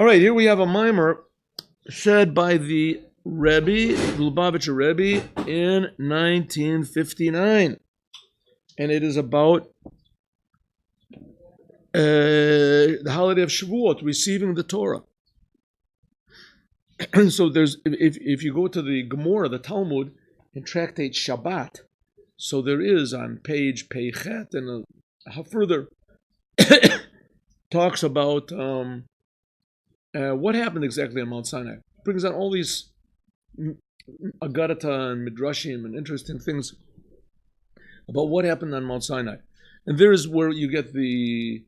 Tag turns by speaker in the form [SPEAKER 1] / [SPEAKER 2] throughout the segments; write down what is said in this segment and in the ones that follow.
[SPEAKER 1] All right, here we have a mimer said by the Rebbe, the Lubavitcher Rebbe, in 1959. And it is about the holiday of Shavuot, receiving the Torah. So there's, if you go to the Gemara, the Talmud, in Tractate Shabbat, so there is on page Peichet, and further talks about what happened exactly on Mount Sinai. It brings out all these Agarata and Midrashim and interesting things about what happened on Mount Sinai. And there is where you get the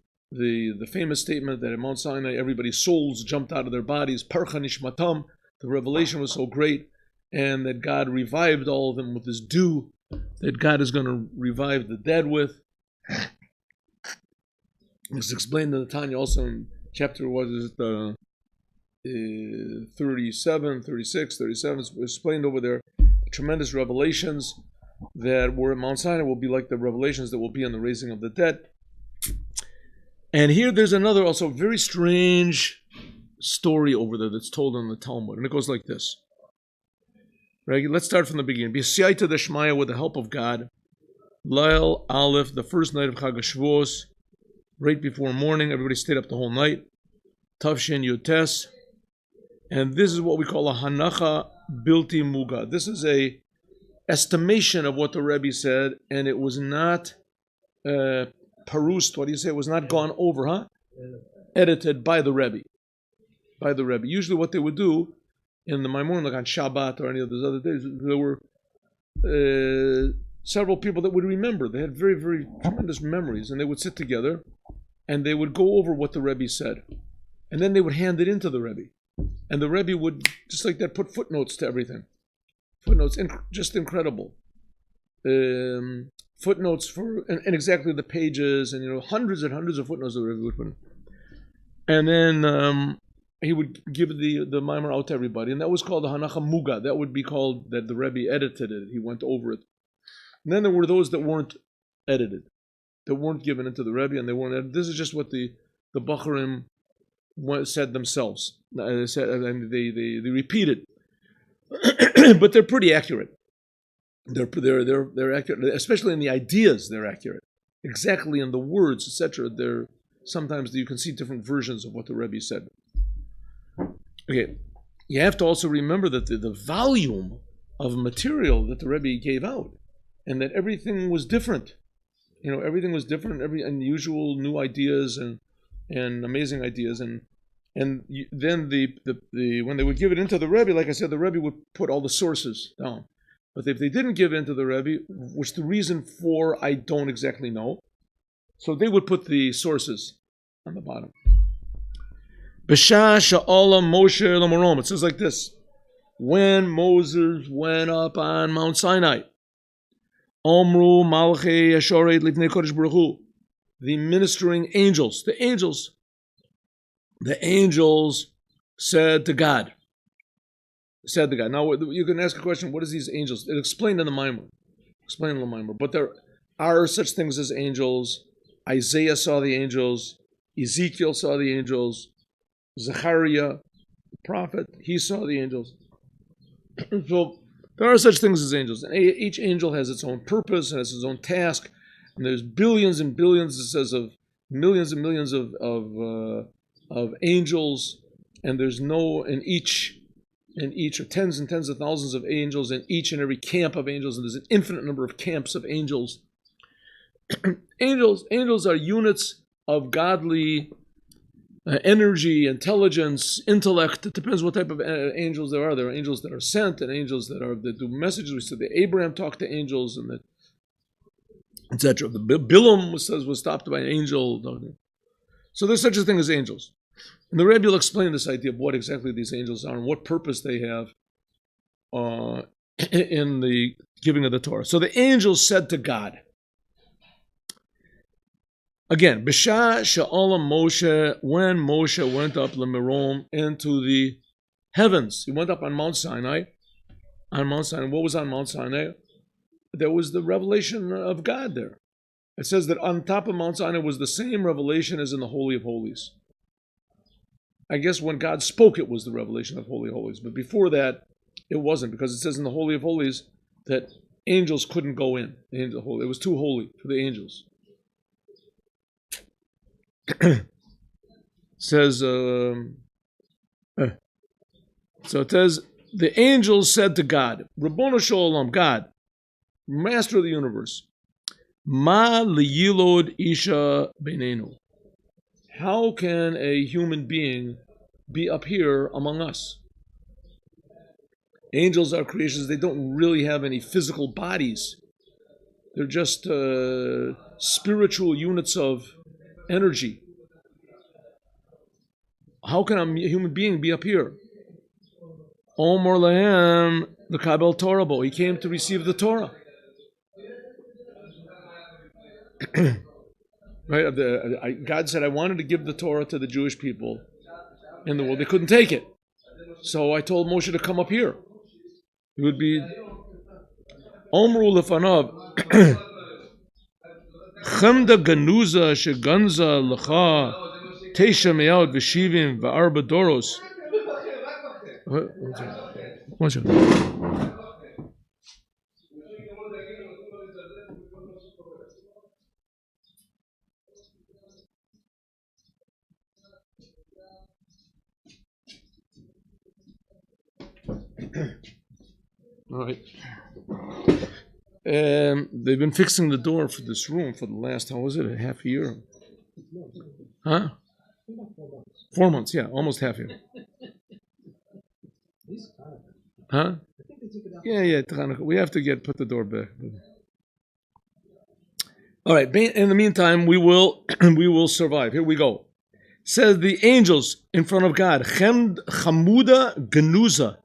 [SPEAKER 1] famous statement that at Mount Sinai everybody's souls jumped out of their bodies, Parcha Nishmatam, the revelation was so great, and that God revived all of them with his dew, that God is going to revive the dead with. It's explained in the Tanya also in chapter, 37, 36, 37, it's explained over there, the tremendous revelations that were at Mount Sinai will be like the revelations that will be in the raising of the dead. And here there's another also very strange story over there that's told in the Talmud, and it goes like this. Right? Let's start from the beginning. B'siyata deshmaya, with the help of God, Lael Aleph, the first night of Chag HaShavuos, right before morning, everybody stayed up the whole night. Tavshin Yotes, and this is what we call a Hanacha Bilti Muga. This is a estimation of what the Rebbe said, and it was not parused, what do you say? It was not gone over, edited by the Rebbe. By the Rebbe. Usually what they would do in the Maimon, like on Shabbat or any of those other days, there were several people that would remember. They had very, very tremendous memories, and they would sit together and they would go over what the Rebbe said. And then they would hand it into the Rebbe. And the Rebbe would, just like that, put footnotes to everything. Footnotes, just incredible. Footnotes for, and exactly the pages, and hundreds and hundreds of footnotes the Rebbe would put in. And then he would give the mimer out to everybody, and that was called the Hanacha Muga. That would be called that the Rebbe edited it. He went over it. And then there were those that weren't edited, that weren't given into the Rebbe, and they weren't edited. This is just what the Bacharim said themselves. They said, and they repeated, but they're pretty accurate. They're accurate, especially in the ideas. They're accurate, exactly in the words, etc. Sometimes you can see different versions of what the Rebbe said. Okay, you have to also remember that the volume of material that the Rebbe gave out, and that everything was different. Everything was different, every unusual new ideas and amazing ideas, and then when they would give it into the Rebbe, like I said, the Rebbe would put all the sources down. But if they didn't give it into the Rebbe, which the reason for I don't exactly know, so they would put the sources on the bottom. B'shah sha'ala Moshe l'marom. It says like this: when Moses went up on Mount Sinai, Omru Malchei Yeshoret Lifnei Kodesh Baruch Hu, the ministering angels, the angels said to God. Now you can ask a question: what is these angels? It explained in the Maimon. But there are such things as angels. Isaiah saw the angels. Ezekiel saw the angels. Zechariah, the prophet, he saw the angels. So there are such things as angels, and each angel has its own purpose and has its own task. And there's billions and billions, it says, of millions and millions of angels, and there's in each are tens and tens of thousands of angels in each and every camp of angels, and there's an infinite number of camps of angels. Angels are units of godly energy, intelligence, intellect. It depends what type of angels there are. There are angels that are sent, and angels that do messages. We said that Abraham talked to angels, and that etc. The Bilam was stopped by an angel. So there's such a thing as angels. And the Rebbe will explain this idea of what exactly these angels are and what purpose they have in the giving of the Torah. So the angels said to God, again, B'shah she'ala Moshe, when Moshe went up Lemirom into the heavens, he went up on Mount Sinai. What was on Mount Sinai? There was the revelation of God there. It says that on top of Mount Sinai was the same revelation as in the Holy of Holies. I guess when God spoke, it was the revelation of Holy of Holies. But before that, it wasn't, because it says in the Holy of Holies that angels couldn't go in. It was too holy for the angels. Says, so it says, the angels said to God, Rabbono Shalom, God, Master of the universe, Ma liyilod isha beinenu. How can a human being be up here among us? Angels are creations. They don't really have any physical bodies. They're just spiritual units of energy. How can a human being be up here? Omar lahem the Kabel Torah bo. He came to receive the Torah. Right? God said, I wanted to give the Torah to the Jewish people in the world. They couldn't take it. So I told Moshe to come up here. It would be Omru lefanav Chamda ganuza sheganza lecha teisha me'ot v'shivim v'arba doros. One second. All right. They've been fixing the door for this room for the last, how was it, a half a year? Huh? 4 months, yeah, almost half a year. Huh? Yeah, we have to put the door back. All right, in the meantime, we will survive. Here we go. Says the angels in front of God, Chamuda Genuza,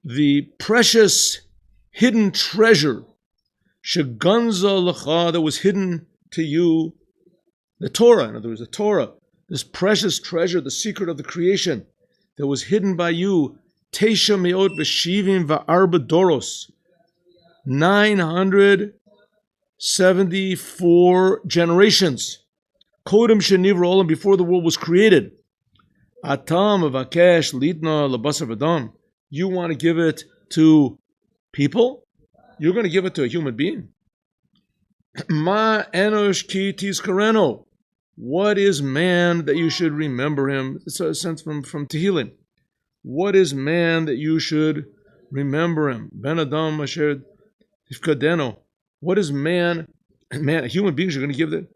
[SPEAKER 1] the precious hidden treasure, Sheganza Lecha, that was hidden to you, the Torah, in other words, the Torah, this precious treasure, the secret of the creation, that was hidden by you, Teisha Meot V'Shivim V'Arba Doros, 974 generations, Kodem Shenivra Olam, before the world was created, Atam Avakesh Litna Labasar V'Dam, you want to give it to people? You're going to give it to a human being? Ma enosh ki tizkareno. What is man that you should remember him? It's a sense from Tehillim. What is man that you should remember him? Ben Adam asher tifkadeno. What is man? Man, human beings are going to give that.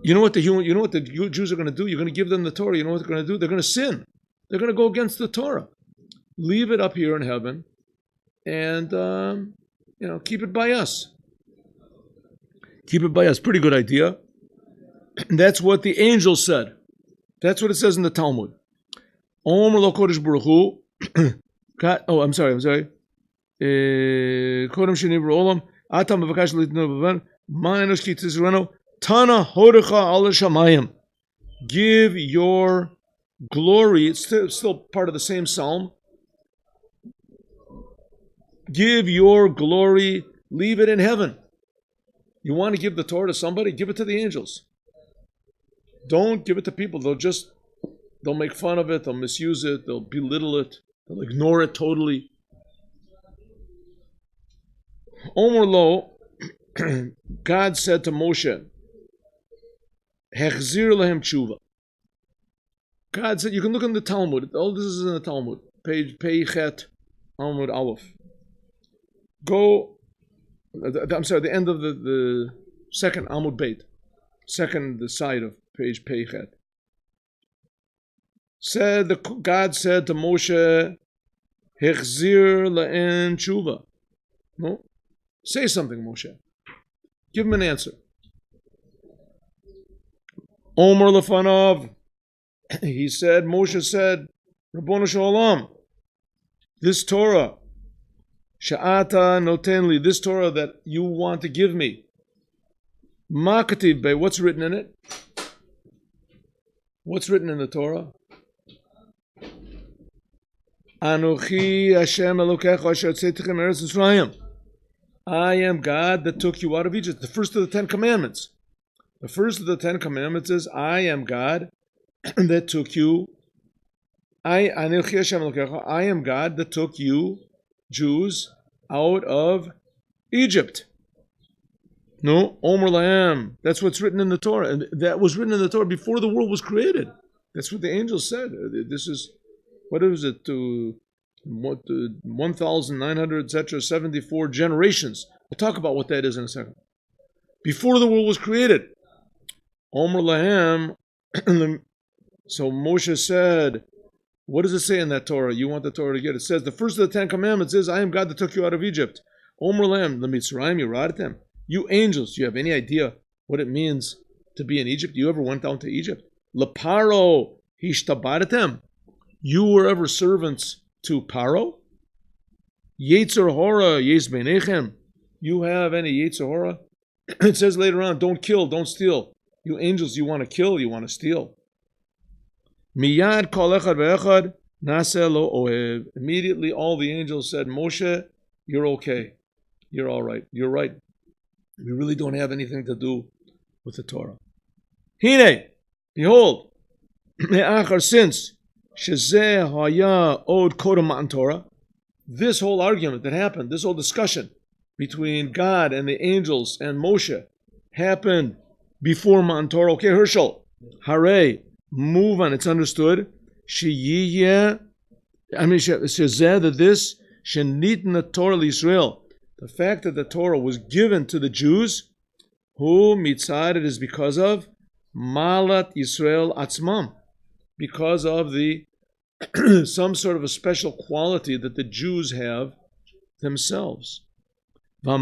[SPEAKER 1] You know what the Jews are going to do? You're going to give them the Torah. You know what they're going to do? They're going to sin. They're going to go against the Torah. Leave it up here in heaven, and keep it by us. Keep it by us. Pretty good idea. That's what the angel said. That's what it says in the Talmud. Omer lo kodesh baruch hu. Oh, I'm sorry. Kodem shenivra olam. Atam b'vakash litnu b'van. Ma'enosh ki tizreno. Tana hodecha al shamayim. Give your glory. It's still part of the same psalm. Give your glory, leave it in heaven. You want to give the Torah to somebody? Give it to the angels. Don't give it to people. They'll make fun of it, they'll misuse it, they'll belittle it, they'll ignore it totally. Omer lo, God said to Moshe, Hechzir lahem tshuva. God said, you can look in the Talmud. All this is in the Talmud. Page Peichet, Amud Aleph. Go, I'm sorry, the end of the second Amud Beit, the side of page Peichet. God said to Moshe, Hechzir la'en tshuva. No? Say something, Moshe. Give him an answer. Omer lefanav. Moshe said, Rabbono Shalom, this Torah, Sha'ata notenli, this Torah that you want to give me. Ma kativ be, what's written in it? What's written in the Torah? Anochi Hashem Elokecha asher tzeitichem eretz Yisrael. I am God that took you out of Egypt. The first of the 10 commandments. The first of the 10 commandments is, I am God that took you I am God that took you, Jews, out of Egypt. No, Omer Lahem. That's what's written in the Torah. And that was written in the Torah before the world was created. That's what the angels said. This is, what is it, 1,900, etc., 74 generations. We'll talk about what that is in a second. Before the world was created. Omer Lahem. So Moshe said, what does it say in that Torah? You want the Torah to get it. It says, the first of the 10 Commandments is, I am God that took you out of Egypt. Omer Lahem, L'Mitzrayim Yiradtem. You angels, do you have any idea what it means to be in Egypt? You ever went down to Egypt? Leparo hishtabaratem. You were ever servants to Paro? Yetzer hora yes beinechem. You have any Yetzer hora? It says later on, don't kill, don't steal. You angels, you want to kill, you want to steal. Miyad kol echad ve'echad naseh lo ohev. Immediately all the angels said, Moshe, you're okay. You're all right. You're right. We really don't have anything to do with the Torah. Hine, behold, since shezeh haya od kodem matan Torah, this whole argument that happened, this whole discussion between God and the angels and Moshe happened before matan Torah. Okay, Herschel, hare, move on. It's understood. Sheyiyeh, shezeh, that this shenitna Torah l'Yisrael. The fact that the Torah was given to the Jews, who mitzad, it is because of Malat Yisrael Atzmam, because of the some sort of a special quality that the Jews have themselves. What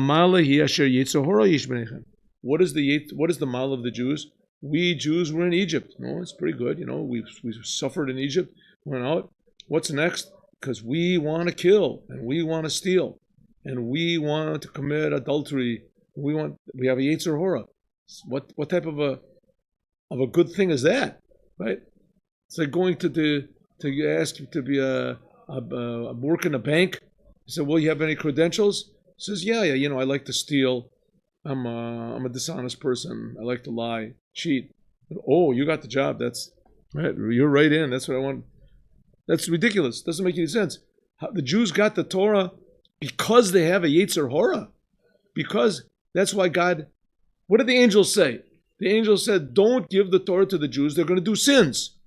[SPEAKER 1] is the mal of the Jews? We Jews were in Egypt. No, it's pretty good. You know, we suffered in Egypt, went out. What's next? Because we want to kill and we want to steal. And we want to commit adultery. We have a Yetzer hora. What type of a good thing is that, right? It's like going to ask you to be a work in a bank. You say, well, you have any credentials? He says, yeah, you know, I like to steal. I'm a dishonest person. I like to lie, cheat. Oh, you got the job. That's right. You're right in. That's what I want. That's ridiculous. Doesn't make any sense. The Jews got the Torah because they have a Yetzer hora. Because that's why God, what did the angels say? The angels said, don't give the Torah to the Jews. They're going to do sins.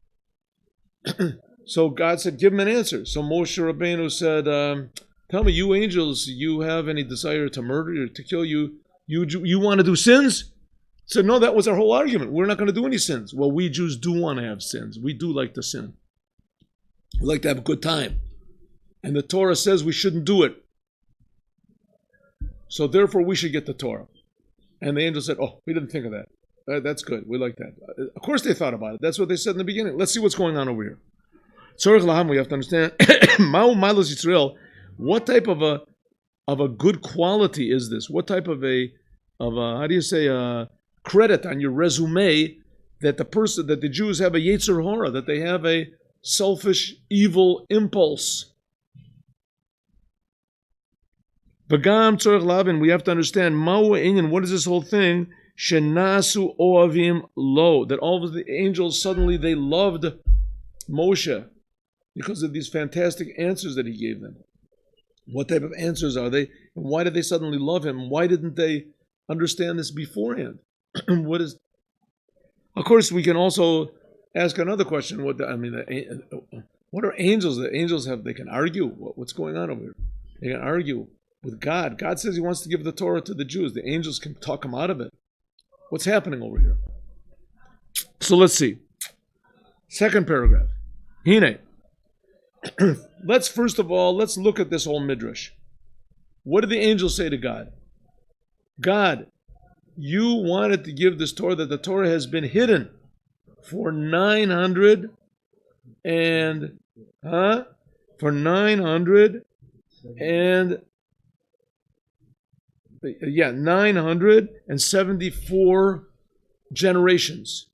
[SPEAKER 1] So God said, give them an answer. So Moshe Rabbeinu said, tell me, you angels, you have any desire to murder or to kill you? You want to do sins? So no, that was our whole argument. We're not going to do any sins. Well, we Jews do want to have sins. We do like to sin. We like to have a good time. And the Torah says we shouldn't do it. So therefore, we should get the Torah. And the angel said, oh, we didn't think of that. That's good. We like that. Of course they thought about it. That's what they said in the beginning. Let's see what's going on over here. Tzorich laham, we have to understand. Ma'u malos Yisrael. What type of a good quality is this? What type of a credit on your resume that the Jews have a Yetzer hora, that they have a selfish, evil impulse? Bagam tzorich lavin, we have to understand, ma'u inyan, what is this whole thing? Shenasu oavim lo, that all of the angels suddenly they loved Moshe because of these fantastic answers that he gave them. What type of answers are they? And why did they suddenly love him? Why didn't they understand this beforehand? Of course, we can also ask another question. What are angels? The angels they can argue. What's going on over here? They can argue with God. God says he wants to give the Torah to the Jews. The angels can talk him out of it. What's happening over here? So let's see. Second paragraph. Hine. Let's look at this whole midrash. What did the angels say to God? God, you wanted to give this Torah, that the Torah has been hidden for 900 and 974 generations.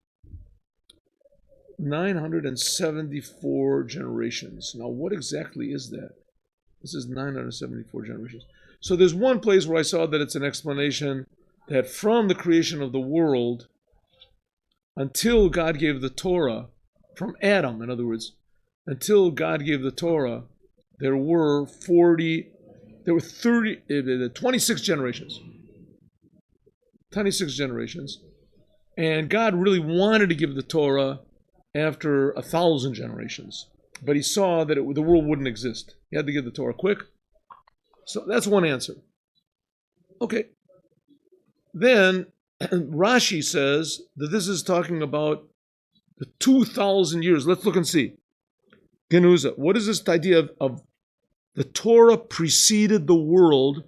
[SPEAKER 1] 974 generations. Now, what exactly is that? This is 974 generations. So there's one place where I saw that it's an explanation that from the creation of the world until God gave the Torah, from Adam, in other words, until God gave the Torah, there were 26 generations. 26 generations. And God really wanted to give the Torah after 1,000 generations. But he saw that the world wouldn't exist. He had to give the Torah quick. So that's one answer. Okay. Then Rashi says that this is talking about the 2,000 years. Let's look and see. Genuza. What is this idea of the Torah preceded the world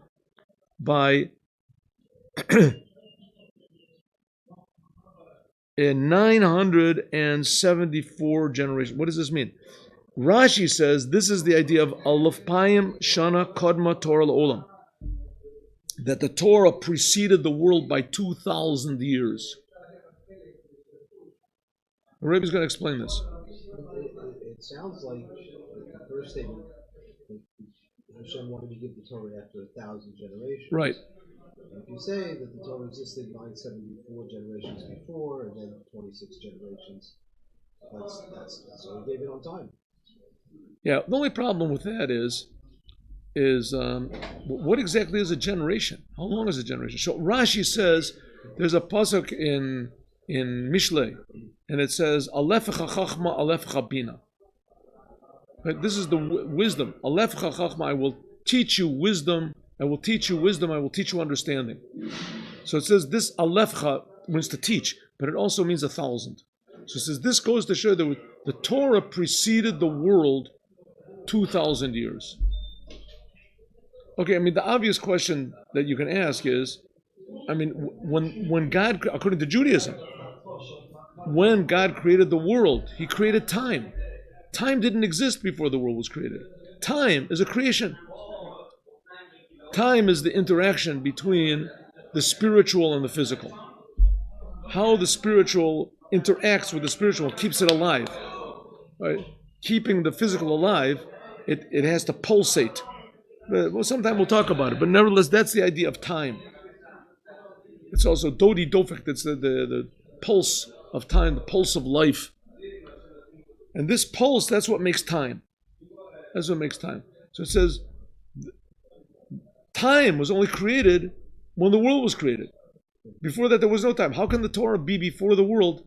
[SPEAKER 1] by in 974 generations? What does this mean? Rashi says this is the idea of Alef Payim Shana Kodma Torah Olam. That the Torah preceded the world by 2,000 years. The Rebbe is going to explain this.
[SPEAKER 2] It sounds like the first statement, that Hashem wanted to give the Torah after 1,000 generations.
[SPEAKER 1] Right.
[SPEAKER 2] If you say that the Torah existed 974 generations before and then 26 generations, that's what he gave it on time.
[SPEAKER 1] Yeah, the only problem with that is what exactly is a generation? How long is a generation? So Rashi says there's a pasuk in Mishlei, and it says Alefecha Chachma Alefecha Bina. Right? This is the wisdom. Alefecha Chachma, I will teach you wisdom. I will teach you wisdom. I will teach you understanding. So it says this Alefcha means to teach, but it also means 1,000. So it says this goes to show that the Torah preceded the world 2,000 years. Okay, I mean, the obvious question that you can ask is, I mean, when God, according to Judaism, when God created the world, he created time. Time didn't exist before the world was created. Time is a creation. Time is the interaction between the spiritual and the physical. How the spiritual interacts with the spiritual keeps it alive. Right? Keeping the physical alive, it has to pulsate. Well, sometime we'll talk about it, but nevertheless, that's the idea of time. It's also Dodi Dofek, that's the pulse of time, the pulse of life. And this pulse, that's what makes time. That's what makes time. So it says, time was only created when the world was created. Before that, there was no time. How can the Torah be before the world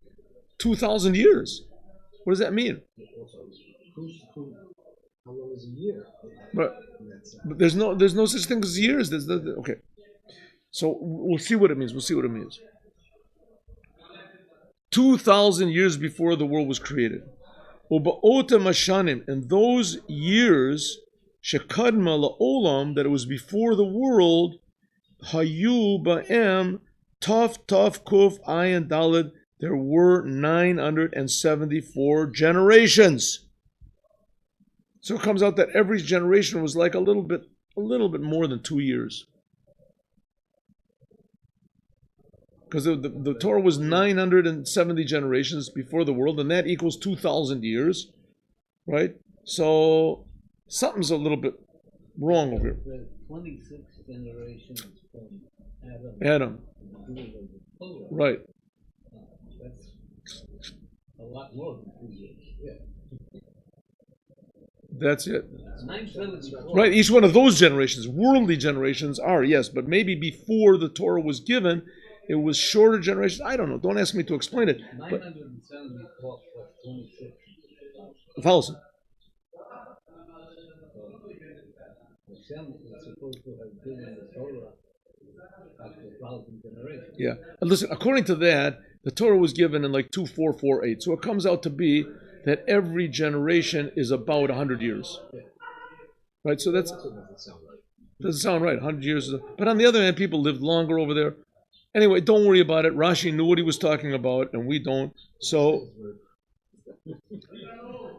[SPEAKER 1] 2,000 years? What does that mean?
[SPEAKER 2] How long is a year?
[SPEAKER 1] But there's no such thing as years. Okay. So we'll see what it means. 2,000 years before the world was created. In those years, shekadma la'olam, that it was before the world, hayu ba'em taf kuf ayin daled, there were 974 generations. So it comes out that every generation was like a little bit more than 2 years. Because the Torah was 970 generations before the world, and that equals 2,000 years, right? So something's a little bit wrong over here.
[SPEAKER 3] The 26 generations from
[SPEAKER 1] Adam. Right.
[SPEAKER 3] That's a lot more than 2 years. Yeah.
[SPEAKER 1] That's it.
[SPEAKER 3] 974.
[SPEAKER 1] Right, each one of those generations, worldly generations, are, yes, but maybe before the Torah was given, it was shorter generations. I don't know. Don't ask me to explain it.
[SPEAKER 3] 974 plus 26.
[SPEAKER 1] 1,000.
[SPEAKER 3] Hashem is supposed to have given the Torah after 1,000 generations.
[SPEAKER 1] Yeah. And listen, according to that, the Torah was given in like 2448. So it comes out to be that every generation is about 100 years. Right? So that's... Doesn't sound right. 100 years. But on the other hand, people lived longer over there. Anyway, don't worry about it. Rashi knew what he was talking about, and we don't. So,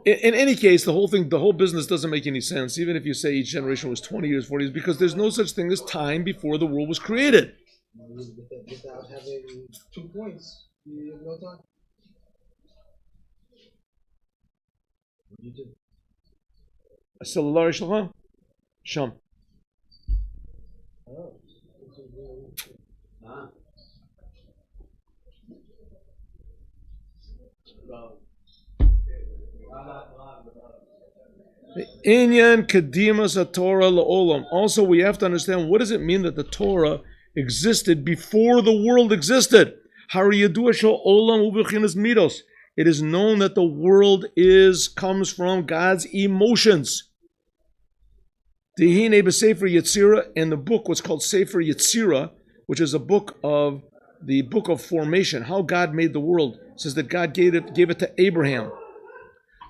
[SPEAKER 1] in any case, the whole business doesn't make any sense, even if you say each generation was 20 years, 40 years, because there's no such thing as time before the world was created.
[SPEAKER 2] Without having 2 points, you have no time. What do you do?
[SPEAKER 1] Sallallahu Alaihi Sham.
[SPEAKER 2] Oh.
[SPEAKER 3] Wow.
[SPEAKER 1] Inyan kedimas Torah la'olam. Also, we have to understand, what does it mean that the Torah existed before the world existed? It is known that the world comes from God's emotions. In the book, what's called Sefer Yetzirah, which is a book of the book of formation, how God made the world. It says that God gave it to Abraham.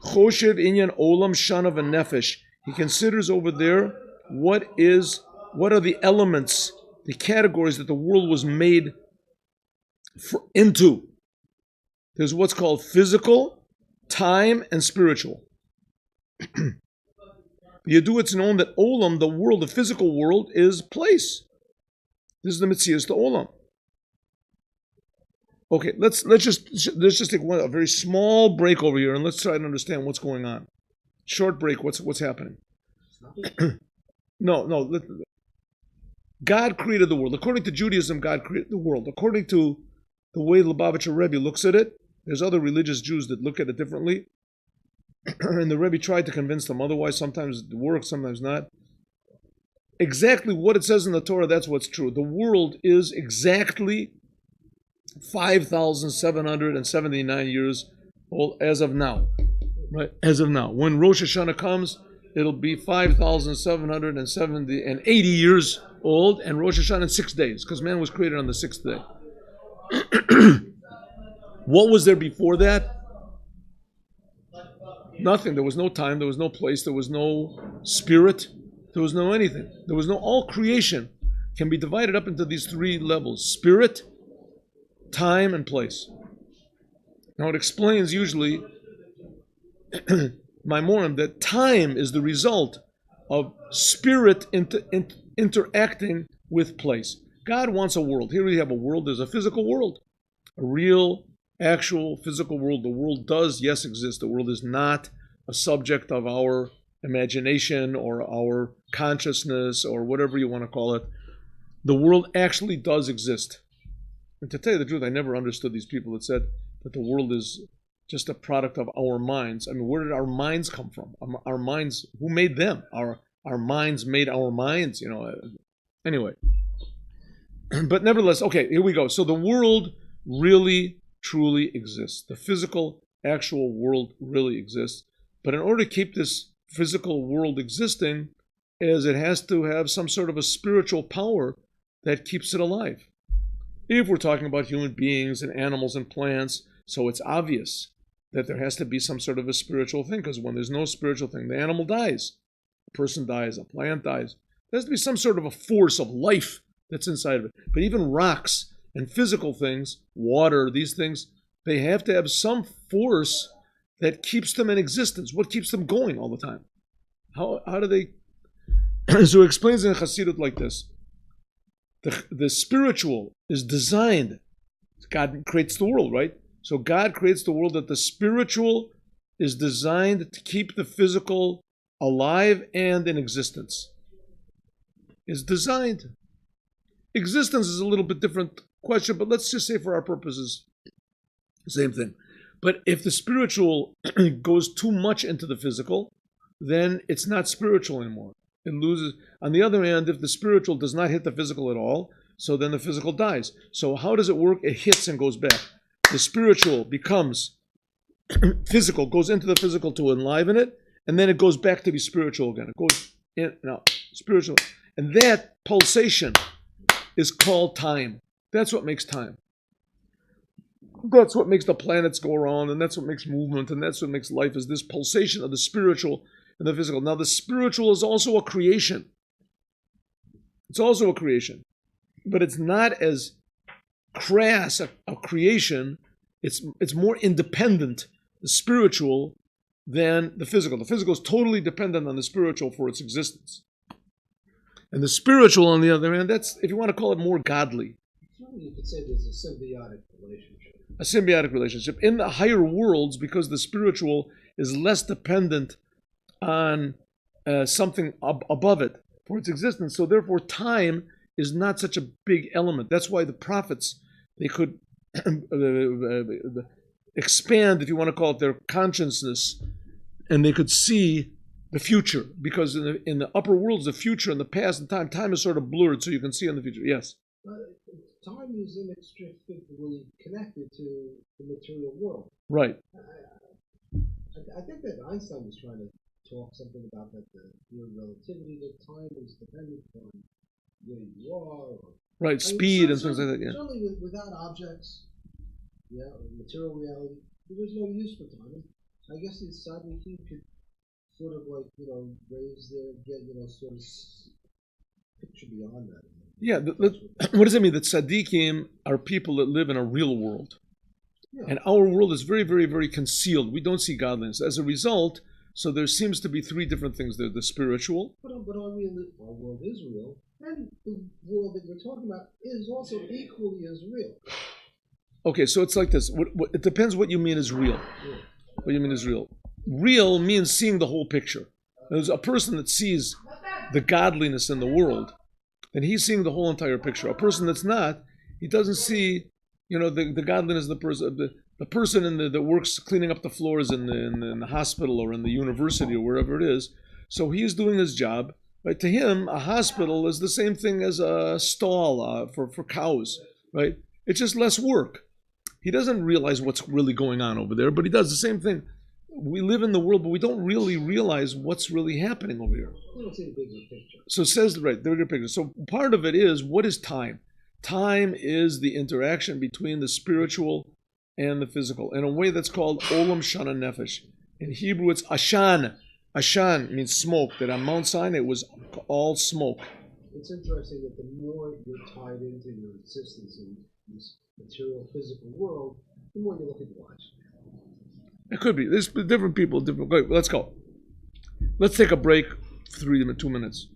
[SPEAKER 1] Choshev inyan olam shanav and nefesh. He considers over there what are the elements, the categories that the world was made into. There's what's called physical, time, and spiritual. It's known that olam, the world, the physical world, is place. This is the Metzias to olam. Okay, let's just take a very small break over here, and let's try to understand what's going on. Short break. What's happening? No. God created the world. According to Judaism, God created the world. According to the way Lubavitcher Rebbe looks at it, there's other religious Jews that look at it differently, and the Rebbe tried to convince them otherwise. Sometimes it works, sometimes not. Exactly what it says in the Torah, that's what's true. The world is exactly 5,779 years old as of now. Right? As of now. When Rosh Hashanah comes, it'll be 5,780 years old, and Rosh Hashanah in 6 days, because man was created on the 6th day. What was there before that? Nothing. There was no time, there was no place, there was no spirit, there was no anything. There was no, all creation can be divided up into these three levels: spirit, time, and place. Now it explains usually Maimorim that time is the result of spirit interacting with place. God wants a world. Here we have a world. There's a physical world, a real, actual physical world. The world does, yes, exist. The world is not a subject of our imagination or our consciousness or whatever you want to call it. The world actually does exist. And to tell you the truth, I never understood these people that said that the world is just a product of our minds. I mean, where did our minds come from? Our minds, who made them? Our minds made our minds, Anyway. But nevertheless, okay, here we go. So the world really, truly exists. The physical, actual world really exists. But in order to keep this physical world existing, it has to have some sort of a spiritual power that keeps it alive. If we're talking about human beings and animals and plants, so it's obvious that there has to be some sort of a spiritual thing, because when there's no spiritual thing, the animal dies, a person dies, a plant dies. There has to be some sort of a force of life that's inside of it. But even rocks and physical things, water, these things, they have to have some force that keeps them in existence. What keeps them going all the time? How do they? So it explains in Chassidut like this. The spiritual is designed. God creates the world, right? So God creates the world that the spiritual is designed to keep the physical alive and in existence. Is designed. Existence is a little bit different question, but let's just say for our purposes, same thing. But if the spiritual goes too much into the physical, then it's not spiritual anymore. It loses. On the other hand, if the spiritual does not hit the physical at all, so then the physical dies. So how does it work? It hits and goes back. The spiritual becomes physical, goes into the physical to enliven it, and then it goes back to be spiritual again. It goes in and out, spiritual. And that pulsation is called time. That's what makes time. That's what makes the planets go around, and that's what makes movement, and that's what makes life, is this pulsation of the spiritual and the physical. Now, the spiritual is also a creation. It's also a creation. But it's not as crass a creation. It's more independent, the spiritual, than the physical. The physical is totally dependent on the spiritual for its existence. And the spiritual, on the other hand, that's, if you want to call it, more godly.
[SPEAKER 2] You could say there's a symbiotic relationship.
[SPEAKER 1] A symbiotic relationship. In the higher worlds, because the spiritual is less dependent on something above it for its existence, so therefore time is not such a big element. That's why the prophets, they could expand, if you want to call it, their consciousness and they could see the future, because in the upper worlds, the future and the past and time is sort of blurred, so you can see in the future. Yes.
[SPEAKER 2] Time is inextricably connected to the material world.
[SPEAKER 1] Right.
[SPEAKER 2] I think that Einstein was trying to talk something about that the theory of relativity, that time is dependent on where you are.
[SPEAKER 1] Right, speed and things like that. Yeah.
[SPEAKER 2] Certainly, without objects, material reality, there's no use for time. I guess the Tzaddikim could sort of raise sort of picture beyond that.
[SPEAKER 1] Yeah, what does it mean? That tzaddikim are people that live in a real world. Yeah. And our world is very, very, very concealed. We don't see godliness. As a result, so there seems to be three different things. There's the spiritual.
[SPEAKER 2] But our world is real. And the world that you're talking about is also equally as real.
[SPEAKER 1] Okay, so it's like this. It depends what you mean is real. Yeah. What you mean is real. Real means seeing the whole picture. There's a person that sees the godliness in the world, then he's seeing the whole entire picture. A person that's not, he doesn't see, the godliness of the person. The person that works cleaning up the floors in the hospital or in the university or wherever it is. So he's doing his job. Right? To him, a hospital is the same thing as a stall for cows. Right? It's just less work. He doesn't realize what's really going on over there, but he does the same thing. We live in the world, but we don't really realize what's really happening over here.
[SPEAKER 2] We don't see the bigger picture.
[SPEAKER 1] So says the bigger picture. So part of it is, what is time? Time is the interaction between the spiritual and the physical in a way that's called Olam Shana Nefesh. In Hebrew, it's Ashan. Ashan means smoke. That on Mount Sinai, it was all smoke.
[SPEAKER 2] It's interesting that the more you're tied into your existence in this material, physical world, the more you look at your watch.
[SPEAKER 1] It could be. There's different people, different. Let's go. Let's take a break. 2 minutes.